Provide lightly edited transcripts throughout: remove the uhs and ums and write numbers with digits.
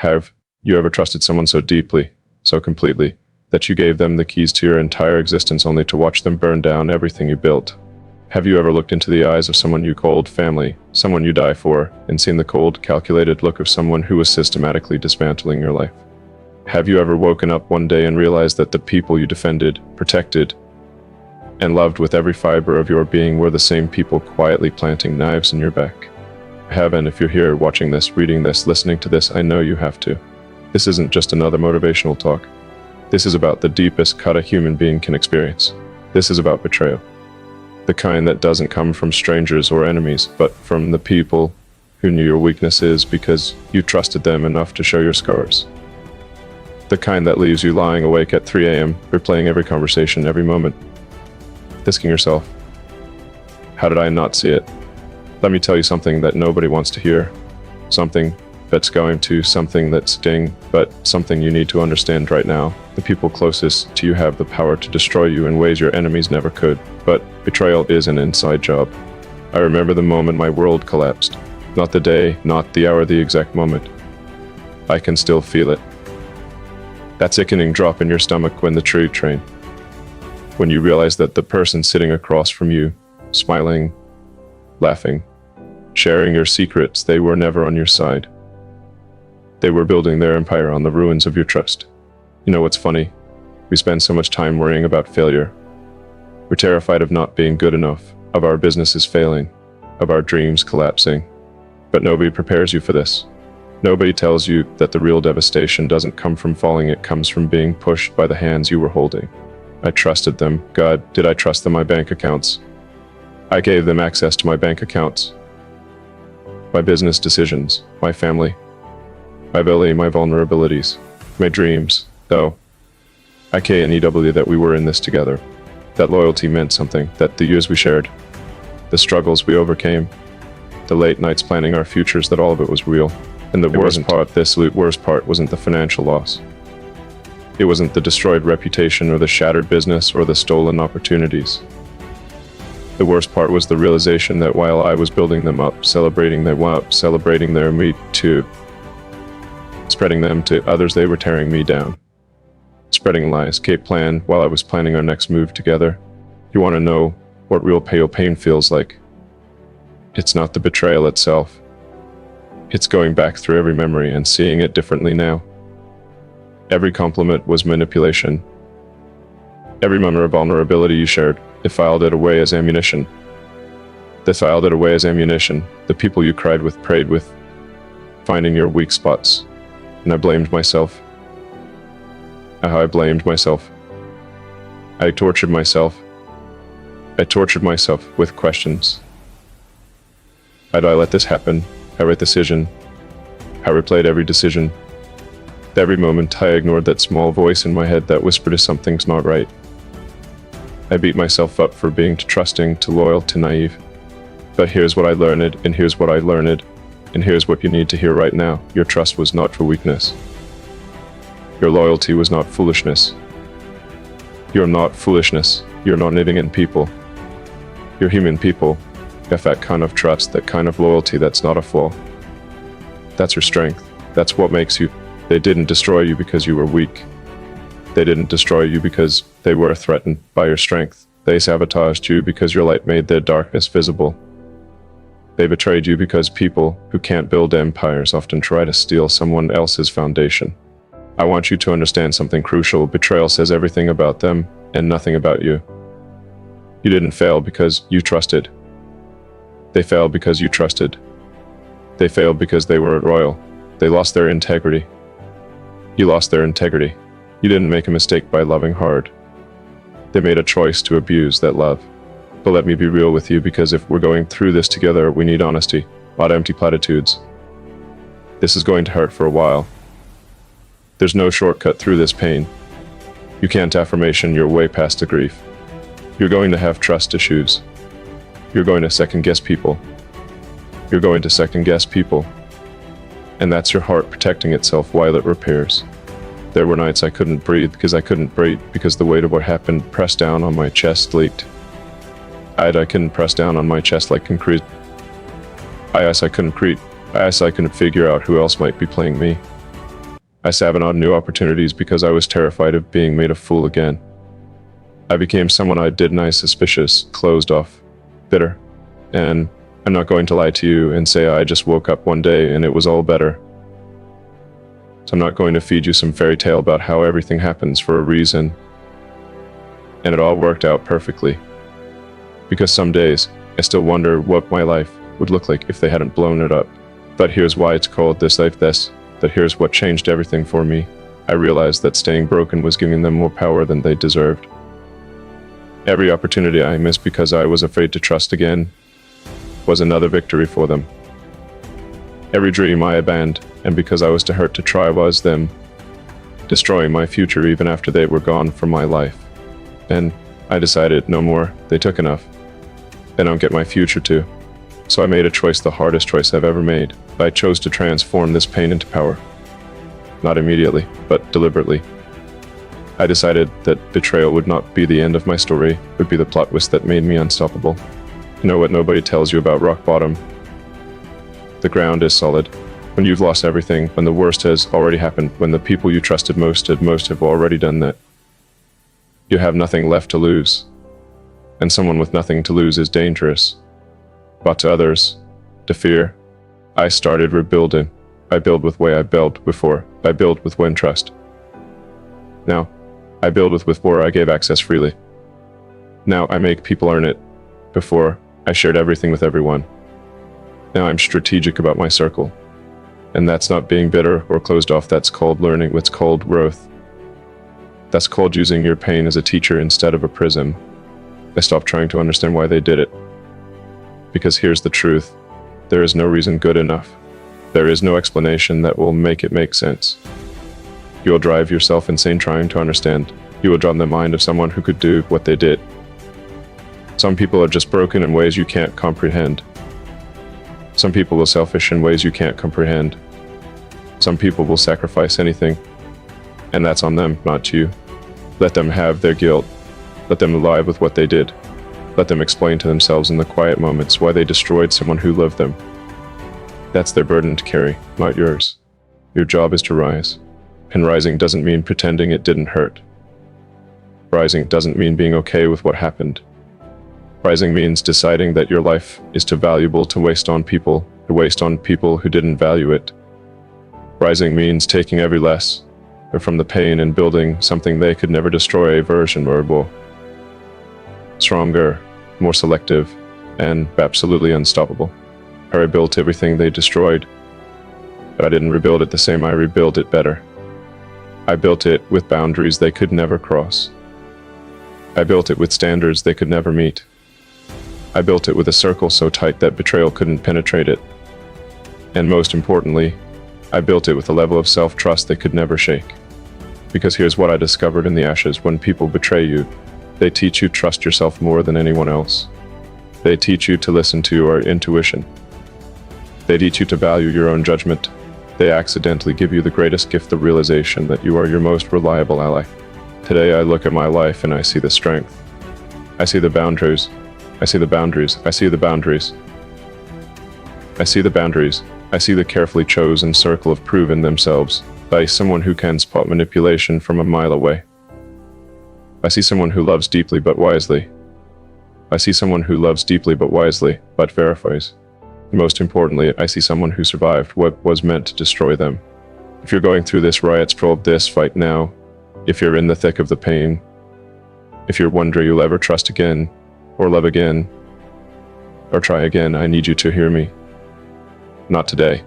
Have you ever trusted someone so deeply, so completely, that you gave them the keys to your entire existence only to watch them burn down everything you built? Have you ever looked into the eyes of someone you called family, someone you die for, and seen the cold, calculated look of someone who was systematically dismantling your life? Have you ever woken up one day and realized that the people you defended, protected, and loved with every fiber of your being were the same people quietly planting knives in your back? Have, and if you're here watching this, reading this, listening to this, I know you have to. This isn't just another motivational talk. This is about the deepest cut a human being can experience. This is about betrayal. The kind that doesn't come from strangers or enemies, but from the people who knew your weaknesses because you trusted them enough to show your scars. The kind that leaves you lying awake at 3 a.m., replaying every conversation, every moment, asking yourself, how did I not see it? Let me tell you something that nobody wants to hear. Something that's going to, something that sting, but something you need to understand right now. The people closest to you have the power to destroy you in ways your enemies never could. But betrayal is an inside job. I remember the moment my world collapsed. Not the day, not the hour, the exact moment. I can still feel it. That sickening drop in your stomach when the train. When you realize that the person sitting across from you, smiling, laughing, sharing your secrets, they were never on your side. They were building their empire on the ruins of your trust. You know what's funny? We spend so much time worrying about failure. We're terrified of not being good enough, of our businesses failing, of our dreams collapsing. But nobody prepares you for this. Nobody tells you that the real devastation doesn't come from falling, it comes from being pushed by the hands you were holding. I trusted them. God, did I trust them? My bank accounts. I gave them access to my bank accounts, my business decisions, my family, my ability, my vulnerabilities, my dreams, though. I K-N-E-W that we were in this together. That loyalty meant something, that the years we shared, the struggles we overcame, the late nights planning our futures, that all of it was real. And the worst part wasn't the financial loss. It wasn't the destroyed reputation or the shattered business or the stolen opportunities. The worst part was the realization that while I was building them up, celebrating their me too, spreading them to others, they were tearing me down. Spreading lies, Kate plan, while I was planning our next move together. You want to know what real pain feels like? It's not the betrayal itself. It's going back through every memory and seeing it differently now. Every compliment was manipulation. Every moment of vulnerability you shared, it filed it away as ammunition. The people you cried with, prayed with, finding your weak spots. And I blamed myself. I blamed myself. I tortured myself. With questions. Why did I let this happen? Every decision. I replayed every decision. Every moment I ignored that small voice in my head that whispered if something's not right. I beat myself up for being too trusting, too loyal, too naive. But here's what I learned, and here's what you need to hear right now. Your trust was not for weakness. Your loyalty was not foolishness. You're not foolishness. You're not living in people. You're human people. You have that kind of trust, that kind of loyalty, that's not a flaw. That's your strength. That's what makes you. They didn't destroy you because you were weak. They didn't destroy you because they were threatened by your strength. They sabotaged you because your light made their darkness visible. They betrayed you because people who can't build empires often try to steal someone else's foundation. I want you to understand something crucial. Betrayal says everything about them and nothing about you. You didn't fail because you trusted. They failed because you trusted. They failed because they were loyal. They lost their integrity. You lost their integrity. You didn't make a mistake by loving hard. They made a choice to abuse that love. But let me be real with you, because if we're going through this together, we need honesty, not empty platitudes. This is going to hurt for a while. There's no shortcut through this pain. You can't affirmation your way past the grief. You're going to have trust issues. You're going to second-guess people. And that's your heart protecting itself while it repairs. There were nights I couldn't breathe because the weight of what happened pressed down on my chest, leaked. I couldn't press down on my chest like concrete. I couldn't figure out who else might be playing me. I sabotaged new opportunities because I was terrified of being made a fool again. I became someone I denied, suspicious, closed off, bitter. And I'm not going to lie to you and say I just woke up one day and it was all better. So I'm not going to feed you some fairy tale about how everything happens for a reason and it all worked out perfectly. Because some days, I still wonder what my life would look like if they hadn't blown it up. But here's why it's called This Life This, that here's what changed everything for me. I realized that staying broken was giving them more power than they deserved. Every opportunity I missed because I was afraid to trust again was another victory for them. Every dream I abandoned, and because I was too hurt to try, was them destroying my future even after they were gone from my life. And I decided, no more, they took enough. They don't get my future too. So I made a choice, the hardest choice I've ever made. I chose to transform this pain into power. Not immediately, but deliberately. I decided that betrayal would not be the end of my story, it would be the plot twist that made me unstoppable. You know what nobody tells you about rock bottom? The ground is solid. When you've lost everything, when the worst has already happened, when the people you trusted most have already done that. You have nothing left to lose. And someone with nothing to lose is dangerous. But to others, to fear, I started rebuilding. I build with way I built before. I build with when trust. Now, I build with where I gave access freely. Now I make people earn it. Before, I shared everything with everyone. Now I'm strategic about my circle. And that's not being bitter or closed off, that's called learning, it's called growth. That's called using your pain as a teacher instead of a prism. I stopped trying to understand why they did it. Because here's the truth. There is no reason good enough. There is no explanation that will make it make sense. You will drive yourself insane trying to understand. You will draw in the mind of someone who could do what they did. Some people are just broken in ways you can't comprehend. Some people will selfish in ways you can't comprehend. Some people will sacrifice anything. And that's on them, not you. Let them have their guilt. Let them alive with what they did. Let them explain to themselves in the quiet moments why they destroyed someone who loved them. That's their burden to carry, not yours. Your job is to rise. And rising doesn't mean pretending it didn't hurt. Rising doesn't mean being okay with what happened. Rising means deciding that your life is too valuable to waste on people who didn't value it. Rising means taking every lesson from the pain and building something they could never destroy, a version more stronger, more selective, and absolutely unstoppable. I rebuilt everything they destroyed, but I didn't rebuild it the same, I rebuilt it better. I built it with boundaries they could never cross. I built it with standards they could never meet. I built it with a circle so tight that betrayal couldn't penetrate it. And most importantly, I built it with a level of self-trust they could never shake. Because here's what I discovered in the ashes: when people betray you, they teach you to trust yourself more than anyone else. They teach you to listen to your intuition. They teach you to value your own judgment. They accidentally give you the greatest gift, the realization that you are your most reliable ally. Today I look at my life and I see the strength. I see the boundaries. I see the boundaries. I see the boundaries. I see the boundaries. I see the carefully chosen circle of proven themselves by someone who can spot manipulation from a mile away. I see someone who loves deeply but wisely. I see someone who loves deeply but wisely, but verifies. Most importantly, I see someone who survived what was meant to destroy them. If you're going through this riot's probe, this fight now, if you're in the thick of the pain, if you're wondering you'll ever trust again, or love again, or try again, I need you to hear me. Not today.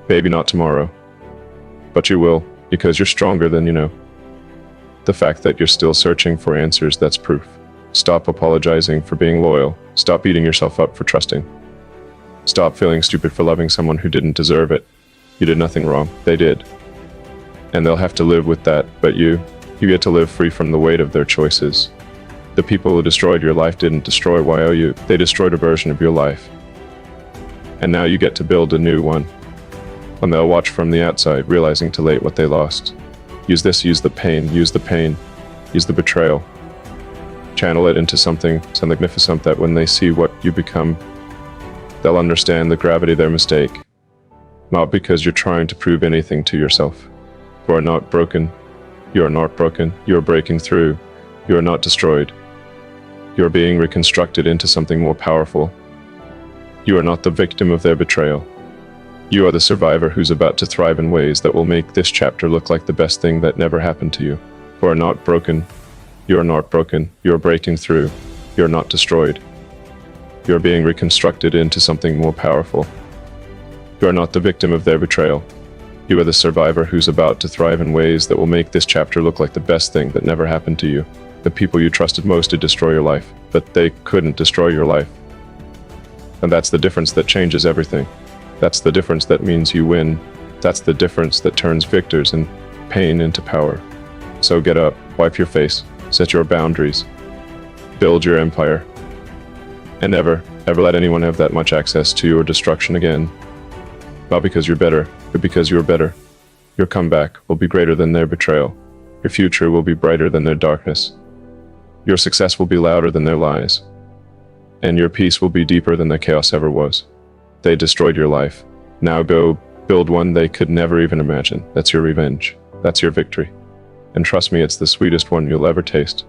Maybe not tomorrow. But you will, because you're stronger than you know. The fact that you're still searching for answers, that's proof. Stop apologizing for being loyal. Stop beating yourself up for trusting. Stop feeling stupid for loving someone who didn't deserve it. You did nothing wrong. They did. And they'll have to live with that, but you get to live free from the weight of their choices. The people who destroyed your life didn't destroy you. They destroyed a version of your life. And now you get to build a new one. And they'll watch from the outside, realizing too late what they lost. Use this, use the pain, use the betrayal. Channel it into something magnificent that when they see what you become, they'll understand the gravity of their mistake. Not because you're trying to prove anything to yourself, You are not broken. You are not broken. You are breaking through. You are not destroyed. You are being reconstructed into something more powerful. You are not the victim of their betrayal. You are the survivor who's about to thrive in ways that will make this chapter look like the best thing that never happened to you. You are not broken. You are not broken. You are breaking through. You are not destroyed. You are being reconstructed into something more powerful. You are not the victim of their betrayal. You are the survivor who's about to thrive in ways that will make this chapter look like the best thing that never happened to you. The people you trusted most to destroy your life, but they couldn't destroy your life. And that's the difference that changes everything. That's the difference that means you win. That's the difference that turns victors and pain into power. So get up, wipe your face, set your boundaries, build your empire, and never, ever let anyone have that much access to your destruction again. Not because you're better, but because you're better. Your comeback will be greater than their betrayal. Your future will be brighter than their darkness. Your success will be louder than their lies. And your peace will be deeper than their chaos ever was. They destroyed your life. Now go build one they could never even imagine. That's your revenge. That's your victory. And trust me, it's the sweetest one you'll ever taste.